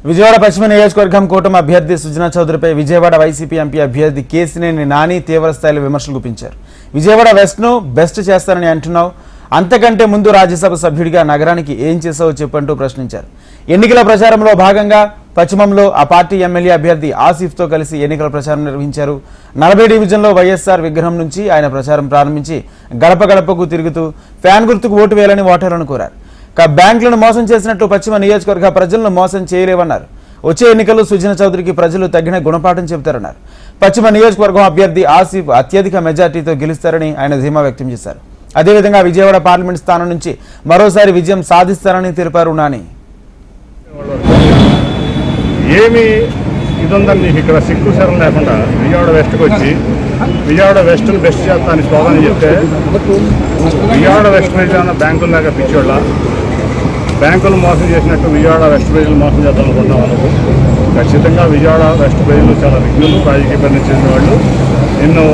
విజయవాడ పశ్చిమ నియోజకవర్గం కూటమి అభ్యర్థి సుజనా చౌదరిపై విజయవాడ వైసీపీ ఎంపీ అభ్యర్థి కేసినేని నాని తీవ్ర స్థాయిలో విమర్శలు గుప్పించారు. విజయవాడ వెస్ట్ను బెస్ట్ చేస్తారని అంటున్నావు, అంతకంటే ముందు రాజ్యసభ సభ్యుడిగా నగరానికి ఏం చేసావో చెప్పంటూ ప్రశ్నించారు. ఎన్నికల ప్రచారంలో భాగంగా పశ్చిమంలో ఆ పార్టీ ఎమ్మెల్యే అభ్యర్థి ఆసిఫ్తో కలిసి ఎన్నికల ప్రచారం నిర్వహించారు. 40 డివిజన్లో వైఎస్ఆర్ విగ్రహం నుంచి ఆయన ప్రచారం ప్రారంభించి గడప గడపకు తిరుగుతూ ఫ్యాన్ గుర్తుకు ఓటు వేయాలని ఓటర్లను కోరారు. బ్యాంకులను మోసం చేసినట్టు పశ్చిమ నియోజకవర్గ ప్రజలను మోసం చేయలేవన్నారు. వచ్చే ఎన్నికల్లో సుజనా చౌదరికి ప్రజలు తగిన గుణపాఠం చెబుతారన్నారు. పశ్చిమ నియోజకవర్గం అభ్యర్థి ఆసిఫ్ అత్యధిక మెజార్టీతో గెలుస్తారని ఆయన ధీమా వ్యక్తం చేశారు. అదేవిధంగా విజయవాడ పార్లమెంట్ స్థానం నుంచి మరోసారి విజయం సాధిస్తారని తెలిపారు నాని. ఏమి ఇదంతా నీకు ఇక్కడ సిగ్గు శరం లేకుండా విజయవాడ వెస్ట్కి వచ్చి విజయవాడ వెస్ట్ని బెస్ట్ చేస్తానని స్లోగన్ చెప్తే విజయవాడ వెస్ట్ మీద బ్యాంకుల దాకా పిచ్చోళ్ళ బ్యాంకులు మోసం చేసినట్టు విజయవాడ వెస్ట్ ప్రజలు మోసం చేద్దామనుకుంటాం అనుకో. ఖచ్చితంగా విజయవాడ వెస్ట్ ప్రజలు చాలా విఘ్నులు, రాజకీయ పని చేసిన వాళ్ళు ఎన్నో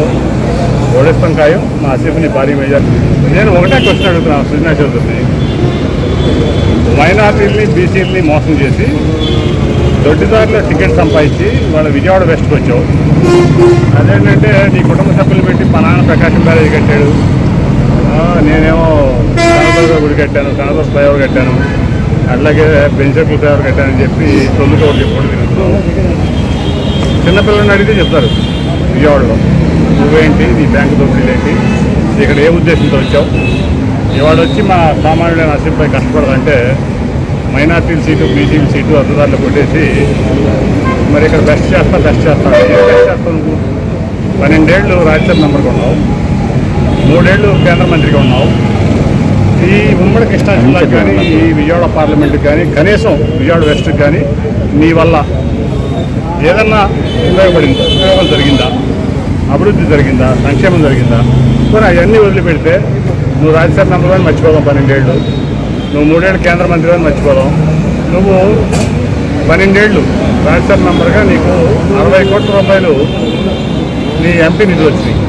ఓడిస్తాం ఖాయం. మా ఆసిఫ్ని భారీ మెజార్టీ. నేను ఒకటే క్వశ్చన్ అడుగుతున్నాను సుజనా చౌదరిని. మైనార్టీల్ని బీసీలని మోసం చేసి దొడ్డిదారిలో టికెట్ సంపాదించి వాళ్ళ విజయవాడ వెస్ట్కి వచ్చావు. అదేంటంటే నీ కుటుంబ సభ్యులు పెట్టి మా నాన్న ప్రకాశం బ్యారేజ్ కట్టాడు, నేనేమో కనపూర్ గుడి కట్టాను, కనపూర్ ఫ్లైఓవర్ కట్టాను, అట్లాగే బెంచర్ల ఫ్లైఓవర్ కట్టానని చెప్పి తొలుగా ఒకటి ఎప్పుడు తిరుగుతూ చిన్నపిల్లల్ని అడిగితే చెప్తారు విజయవాడలో నువ్వేంటి, నీ బ్యాంకు దోపిడీలు ఏంటి, ఇక్కడ ఏ ఉద్దేశంతో వచ్చావు. ఇవాళ వచ్చి మా సామాన్యులైన ఆసిఫ్పై కష్టపడాలంటే మైనార్టీల సీటు, బీసీల సీటు అద్దదారులు కొట్టేసి మరి ఇక్కడ బెస్ట్ చేస్తాను ఏం బెస్ట్ చేస్తావు నువ్వు? 12 ఏళ్ళు రాజ్యసభ మెంబర్గా ఉన్నావు, 3 ఏళ్ళు కేంద్ర మంత్రిగా ఉన్నావు. ఈ ఉమ్మడి కృష్ణా జిల్లాకు కానీ ఈ విజయవాడ పార్లమెంట్కి కానీ కనీసం విజయవాడ వెస్ట్కి కానీ నీ వల్ల ఏదన్నా ఉపయోగం జరిగిందా, అభివృద్ధి జరిగిందా, సంక్షేమం జరిగిందా? మరి అవన్నీ వదిలిపెడితే నువ్వు రాజ్యసభ మెంబర్ అని మర్చిపోదాం 12 ఏళ్ళు, నువ్వు 3 ఏళ్ళు కేంద్ర మంత్రి అని మర్చిపోదాం. నువ్వు 12 ఏళ్ళు రాజ్యసభ మెంబర్గా నీకు 60 కోట్ల రూపాయలు నీ ఎంపీ నిధులు వచ్చినాయి.